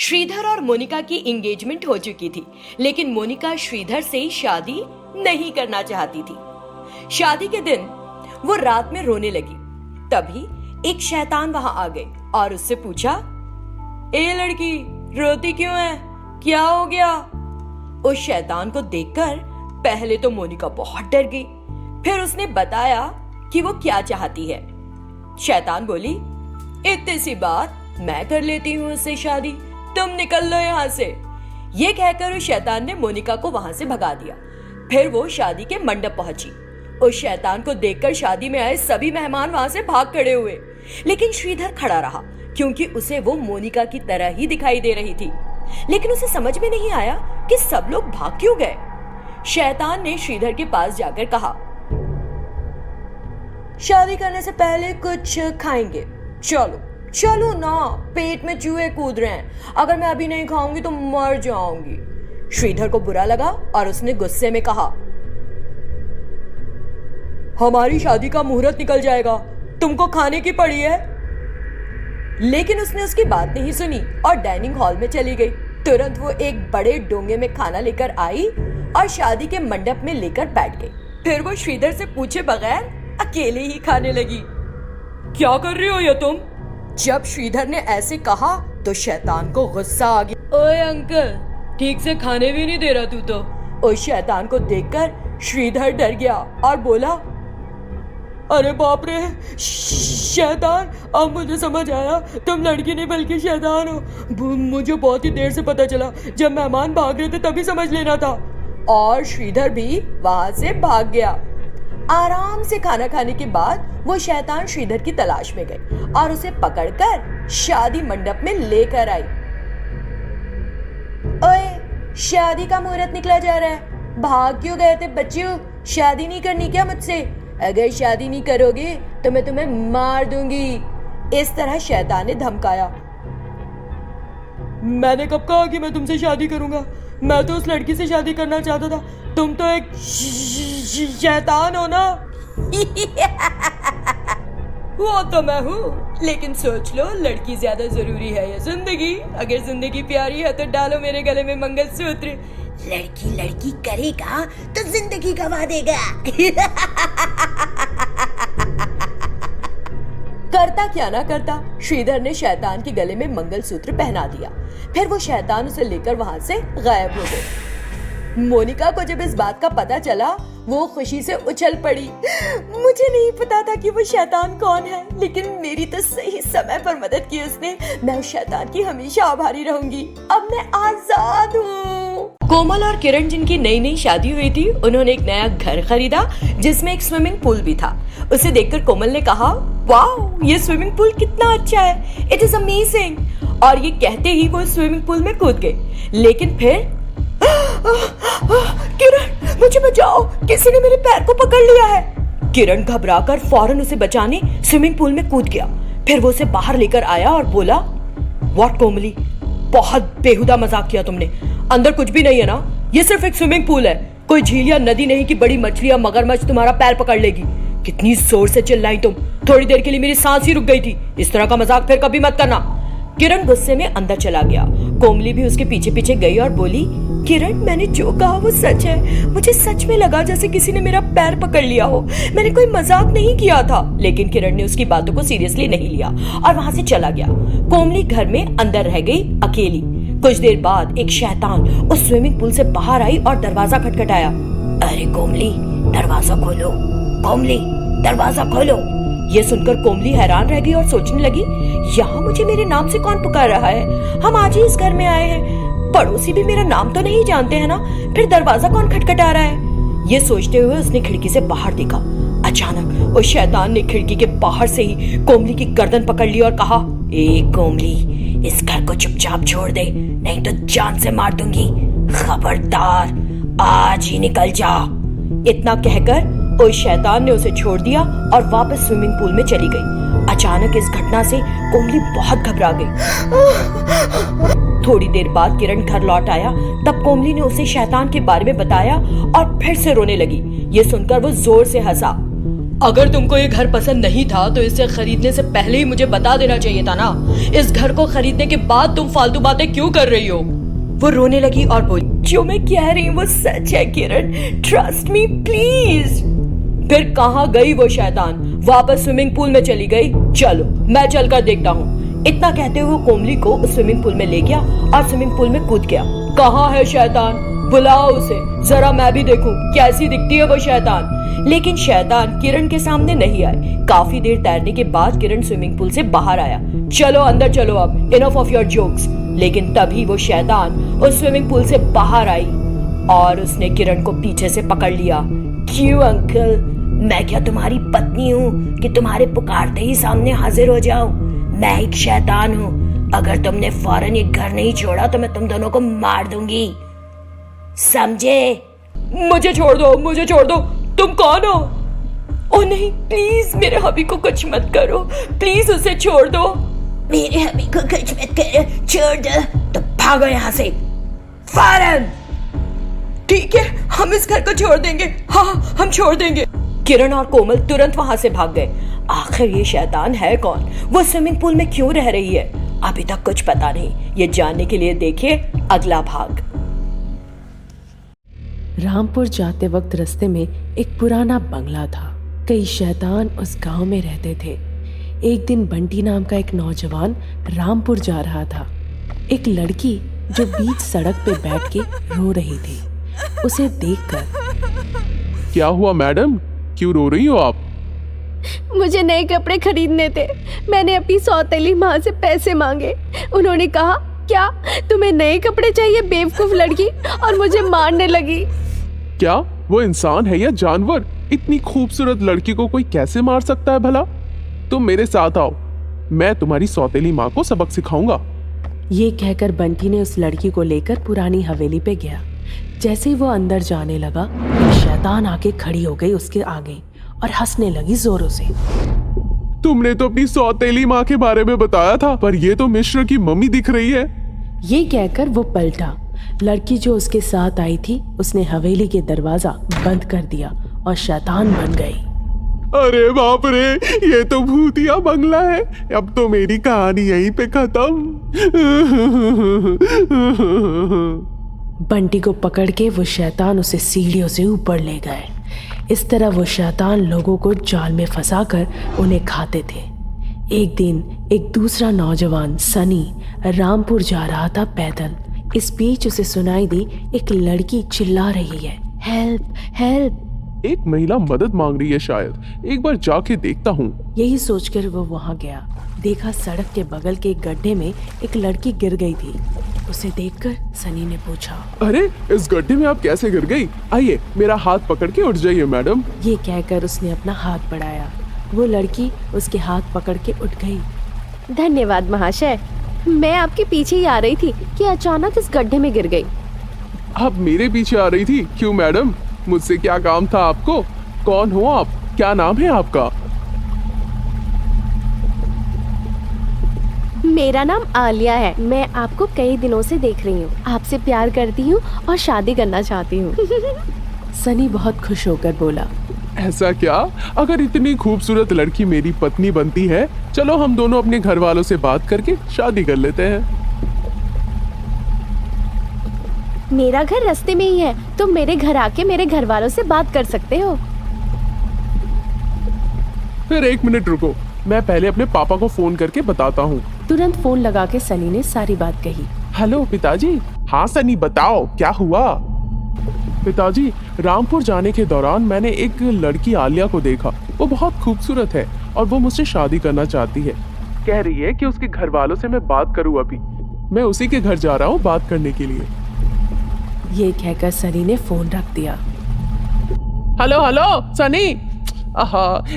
श्रीधर और मोनिका की एंगेजमेंट हो चुकी थी, लेकिन मोनिका श्रीधर से शादी नहीं करना चाहती थी। शादी के दिन वो रात में रोने लगी। तभी एक शैतान वहां आ गई और उससे पूछा, ए लड़की, रोती क्यों है? क्या हो गया? उस शैतान को देखकर पहले तो मोनिका बहुत डर गई। फिर उसने बताया कि वो क्या चाहती है। शैतान बोली, इतनी सी बात, मैं कर लेती हूँ उससे शादी, तुम निकल लो यहाँ से। ये कहकर उस शैतान ने मोनिका को वहां से भगा दिया। फिर वो शादी के मंडप पहुंची। उस शैतान को देखकर शादी में आए सभी मेहमान वहां से भाग खड़े हुए, लेकिन श्रीधर खड़ा रहा क्योंकि उसे वो मोनिका की तरह ही दिखाई दे रही थी। लेकिन उसे समझ में नहीं आया कि सब लोग भाग क्यों गए। शैतान ने श्रीधर के पास जाकर कहा, शादी करने से पहले कुछ खाएंगे, चलो चलो ना, पेट में चूहे कूद रहे हैं, अगर मैं अभी नहीं खाऊंगी तो मर जाऊंगी। श्रीधर को बुरा लगा और उसने गुस्से में कहा, हमारी शादी का मुहूर्त निकल जाएगा, तुमको खाने की पड़ी है। लेकिन उसने उसकी बात नहीं सुनी और डाइनिंग हॉल में चली गई। तुरंत वो एक बड़े डोंगे में खाना लेकर आई और शादी के मंडप में लेकर बैठ गई। फिर वो श्रीधर से पूछे बगैर अकेले ही खाने लगी। क्या कर रही हो ये तुम? जब श्रीधर ने ऐसे कहा तो शैतान को गुस्सा आ गया। ओए अंकल, ठीक से खाने भी नहीं दे रहा तू तो। उस शैतान को देखकर श्रीधर डर गया और बोला, अरे बाप रे शैतान, अब मुझे समझ आया तुम लड़की नहीं बल्कि शैतान हो। मुझे बहुत ही देर से पता चला, जब मेहमान भाग रहे थे तभी समझ लेना था। और श्रीधर भी वहां से भाग गया। आराम से खाना खाने के बाद वो शैतान श्रीधर की तलाश में गई और उसे पकड़कर शादी मंडप में लेकर आई। ओए, शादी का मुहूर्त निकला जा रहा है, भाग क्यों गए थे बच्चियों? शादी नहीं करनी क्या मुझसे? अगर शादी नहीं करोगे तो मैं तुम्हें मार दूंगी। इस तरह शैतान ने धमकाया। मैंने कब कहा कि मैं तुमसे शादी करूंगा? मैं तो उस लड़की से शादी करना चाहता था, तुम तो एक शैतान हो ना। वो तो मैं हूँ, लेकिन सोच लो, लड़की ज्यादा जरूरी है या जिंदगी? अगर जिंदगी प्यारी है तो डालो मेरे गले में मंगलसूत्र। लड़की लड़की करेगा तो जिंदगी गवा देगा। करता क्या ना करता, श्रीधर ने शैतान के गले में मंगलसूत्र पहना दिया। फिर वो शैतान उसे लेकर वहां से गायब हो गए। मोनिका को जब इस बात का पता चला, वो खुशी से उछल पड़ी। मुझे नहीं पता था कि वो शैतान कौन है, लेकिन मेरी तो सही समय पर मदद की उसने। मैं उस शैतान की हमेशा आभारी रहूंगी। अब मैं आजाद हूँ। कोमल और किरण, जिनकी नई नई शादी हुई थी, उन्होंने एक नया घर खरीदा जिसमें एक स्विमिंग पूल भी था। उसे देखकर कोमल ने कहा, वाह, ये स्विमिंग पूल कितना अच्छा है, इट इज अमेजिंग। और ये कहते ही वो स्विमिंग पूल में कूद गई। लेकिन फिर किरण, मुझे बचाओ, किसी ने मेरे पैर को पकड़ लिया है। किरण घबराकर फौरन उसे बचाने स्विमिंग पूल में कूद गया। फिर वो उसे बाहर लेकर आया और बोला, व्हाट कोमली, बहुत बेहुदा मजाक किया तुमने, अंदर कुछ भी नहीं है ना, ये सिर्फ एक स्विमिंग पूल है, कोई झील या नदी नहीं कि बड़ी मछली या मगरमच्छ तुम्हारा पैर पकड़ लेगी। कितनी जोर से चिल्लाई तुम, थोड़ी देर के लिए मेरी सांस ही रुक गई थी। इस तरह का मजाक फिर कभी मत करना। किरण गुस्से में अंदर चला गया। कोमली भी उसके पीछे पीछे गई और बोली, किरण, मैंने जो कहा वो सच है, मुझे सच में लगा जैसे किसी ने मेरा पैर पकड़ लिया हो, मैंने कोई मजाक नहीं किया था। लेकिन किरण ने उसकी बातों को सीरियसली नहीं लिया और वहां से चला गया। कोमली घर में अंदर रह गई अकेली। कुछ देर बाद एक शैतान उस स्विमिंग पूल से बाहर आई और दरवाजा खटखटाया। अरे कोमली, दरवाजा खोलो, कोमली, दरवाजा खोलो। ये सुनकर कोमली हैरान रह गई और सोचने लगी, यहाँ मुझे मेरे नाम से कौन पुकार रहा है? हम आज ही इस घर में आए हैं, पड़ोसी भी मेरा नाम तो नहीं जानते हैं ना, फिर दरवाजा कौन खटखटा रहा है? ये सोचते हुए उसने खिड़की से बाहर देखा। अचानक उस शैतान ने खिड़की के बाहर से ही कोमली की गर्दन पकड़ ली और कहा, ए कोमली, इस घर को चुपचाप छोड़ दे, नहीं तो जान से मार दूंगी। खबरदार, आज ही निकल जा। इतना कहकर उस शैतान ने उसे छोड़ दिया और वापस स्विमिंग पूल में चली गई। अचानक इस घटना से कोमली बहुत घबरा गई। थोड़ी देर बाद किरण घर लौट आया। तब कोमली ने उसे शैतान के बारे में बताया और फिर से रोने लगी। ये सुनकर वो जोर से हंसा। अगर तुमको ये घर पसंद नहीं था तो इसे खरीदने से पहले ही मुझे बता देना चाहिए था ना। इस घर को खरीदने के बाद तुम फालतू बातें क्यों कर रही हो? वो रोने लगी और बोली, जो मैं कह रही हूँ वो सच है किरण, ट्रस्ट मी प्लीज। फिर कहाँ गई वो शैतान? वापस स्विमिंग पूल में चली गई। चलो मैं चलकर देखता हूँ। इतना कहते हुए वो कोमली को उस स्विमिंग पूल में ले गया और स्विमिंग पूल में कूद गया। कहाँ है शैतान? बुलाओ उसे, जरा मैं भी देखूं कैसी दिखती है वो शैतान। लेकिन शैतान किरण के सामने नहीं आए। काफी देर तैरने के बाद किरण स्विमिंग पूल से बाहर आया। चलो अंदर चलो, अब इनफ ऑफ योर जोक्स। लेकिन तभी वो शैतान उस स्विमिंग पूल से बाहर आई और उसने किरण को पीछे से पकड़ लिया। क्यों अंकल, मैं क्या तुम्हारी पत्नी हूँ कि तुम्हारे पुकारते ही सामने हाजिर हो जाऊं? मैं एक शैतान हूँ। अगर तुमने फौरन ये घर नहीं छोड़ा तो मैं तुम दोनों को मार दूंगी, समझे? मुझे छोड़ दो, मुझे छोड़ दो। तुम कौन हो? ओ नहीं, प्लीज मेरे हबी को कुछ मत करो, प्लीज उसे छोड़ दो। मेरे हबी को कुछ मत करो, छोड़ दो। तो भागो यहाँ से फौरन। ठीक है, हम इस घर को छोड़ देंगे। हाँ, हम छोड़ देंगे। किरण और कोमल तुरंत वहां से भाग गए। आखिर ये शैतान है कौन? वो स्विमिंग पूल में क्यों रह रही है? अभी तक कुछ पता नहीं। ये जानने के लिए देखिए अगला भाग। रामपुर जाते वक्त रास्ते में एक पुराना बंगला था। कई शैतान उस गांव में रहते थे। एक दिन बंटी नाम का एक नौजवान रामपुर जा रहा था। एक लड़की जो बीच सड़क पे बैठ के रो रही थी, उसे देखकर, क्या हुआ मैडम, क्यों रो रही हो आप? मुझे नए कपड़े खरीदने थे। मैंने अपनी सौतेली माँ से पैसे मांगे। उन्होंने कहा, क्या तुम्हें नए कपड़े चाहिए बेवकूफ लड़की, और मुझे मारने लगी। क्या वो इंसान है या जानवर? इतनी खूबसूरत लड़की को कोई कैसे मार सकता है भला? तुम मेरे साथ आओ, मैं तुम्हारी सौतेली माँ को सबक सिखाऊंगा। ये कहकर बंटी ने उस लड़की को लेकर पुरानी हवेली पे गया। जैसे ही वो अंदर जाने लगा, एक शैतान आके खड़ी हो गई उसके आगे और हंसने लगी जोरों से। तुमने तो अपनी सौतेली माँ के बारे में बताया था, पर ये तो मिश्र की मम्मी दिख रही है। ये कहकर वो पलटा। लड़की जो उसके साथ आई थी, उसने हवेली के दरवाजा बंद कर दिया और शैतान बन गई। अरे बाप रे, ये तो भूतिया बंगला है। अब तो मेरी कहानी यहीं पे खत्म। बंटी को पकड़ के वो शैतान उसे सीढ़ियों से ऊपर ले गए। इस तरह वो शैतान लोगों को जाल में फंसाकर उन्हें खाते थे। एक दिन एक दूसरा नौजवान सनी रामपुर जा रहा था पैदल। इस बीच उसे सुनाई दी एक लड़की चिल्ला रही है, हेल्प हेल्प। एक महिला मदद मांग रही है शायद, एक बार जाके देखता हूँ। यही सोचकर वो वहां गया। देखा सड़क के बगल के एक गड्ढे में एक लड़की गिर गई थी। उसे देखकर सनी ने पूछा, अरे इस गड्ढे में आप कैसे गिर गई? आइए मेरा हाथ पकड़ के उठ जाइए मैडम। ये कहकर उसने अपना हाथ बढ़ाया। वो लड़की उसके हाथ पकड़ के उठ गई। धन्यवाद महाशय, मैं आपके पीछे ही आ रही थी कि अचानक इस गड्ढे में गिर गई। आप मेरे पीछे आ रही थी? क्यों मैडम, मुझसे क्या काम था आपको? कौन हो आप? क्या नाम है आपका? मेरा नाम आलिया है। मैं आपको कई दिनों से देख रही हूँ। आपसे प्यार करती हूँ और शादी करना चाहती हूँ। सनी बहुत खुश होकर बोला, ऐसा क्या? अगर इतनी खूबसूरत लड़की मेरी पत्नी बनती है, चलो हम दोनों अपने घर वालों से बात करके शादी कर लेते हैं। मेरा घर रास्ते में ही है, तुम मेरे घर आके मेरे घर वालों से बात कर सकते हो। फिर एक मिनट रुको, मैं पहले अपने पापा को फोन करके बताता हूँ। तुरंत फोन लगा के सनी ने सारी बात कही। हेलो पिताजी। हाँ सनी बताओ, क्या हुआ? पिताजी, रामपुर जाने के दौरान मैंने एक लड़की आलिया को देखा। वो बहुत खूबसूरत है और वो मुझसे शादी करना चाहती है। कह रही है कि उसके घर वालों से मैं बात करूँ। अभी मैं उसी के घर जा रहा हूँ बात करने के लिए। ये कहकर सनी ने फोन रख दिया। Hello hello Sunny.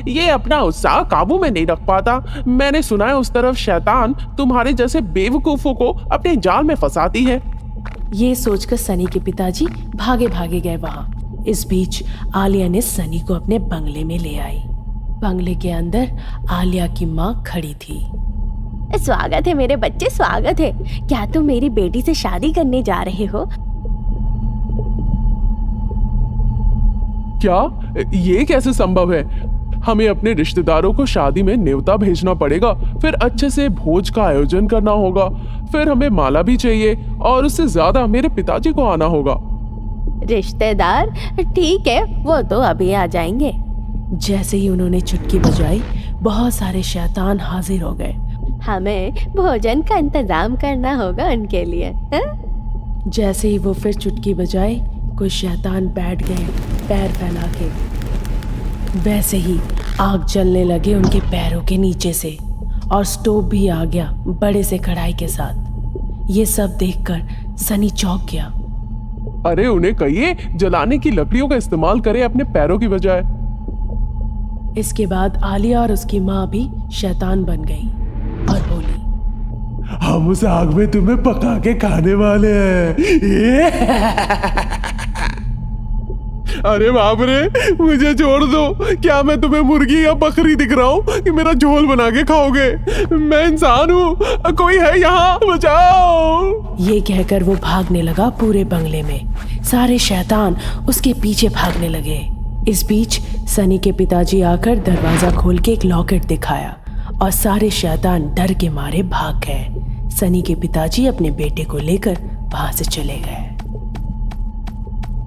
ये अपना उत्साह काबू में नहीं रख पाता। मैंने सुना है उस तरफ शैतान तुम्हारे जैसे बेवकूफों को अपने जाल में फंसाती है। ये सोचकर सनी के पिताजी भागे भागे गए वहां। इस बीच आलिया ने सनी को अपने बंगले में ले आई। बंगले के अंदर आलिया की माँ खड़ी थी। स्वागत है मेरे बच्चे, स्वागत है। क्या तुम मेरी बेटी से शादी करने जा रहे हो? क्या? ये कैसे संभव है? हमें अपने रिश्तेदारों को शादी में न्योता भेजना पड़ेगा, फिर अच्छे से भोज का आयोजन करना होगा, फिर हमें माला भी चाहिए और उससे ज्यादा मेरे पिताजी को आना होगा। रिश्तेदार ठीक है, वो तो अभी आ जाएंगे। जैसे ही उन्होंने चुटकी बजाई, बहुत सारे शैतान हाजिर हो गए। हमें भोजन का इंतजाम करना होगा उनके लिए, हाँ? जैसे ही वो फिर चुटकी बजाए, कुछ शैतान बैठ गए पैर फैला के। वैसे ही आग जलने लगे उनके पैरों के नीचे से और स्टोव भी आ गया बड़े से कढ़ाई के साथ। ये सब देखकर सनी चौंक गया। अरे उन्हें कहिए जलाने की लकड़ियों का इस्तेमाल करें अपने पैरों की बजाय। इसके बाद आलिया और उसकी माँ भी शैतान बन गई और बोली, हम उस आग में तुम्हें पका के खाने वाले हैं। अरे बाप रे, मुझे छोड़ दो। क्या मैं तुम्हें मुर्गी या बकरी दिख रहा हूँ कि मेरा झोल बना के खाओगे? मैं इंसान हूँ, कोई है यहाँ, बचाओ। ये कहकर वो भागने लगा पूरे बंगले में। सारे शैतान उसके पीछे भागने लगे। इस बीच सनी के पिताजी आकर दरवाजा खोल के एक लॉकेट दिखाया और सारे शैतान डर के मारे भाग गए। सनी के पिताजी अपने बेटे को लेकर वहां से चले गए।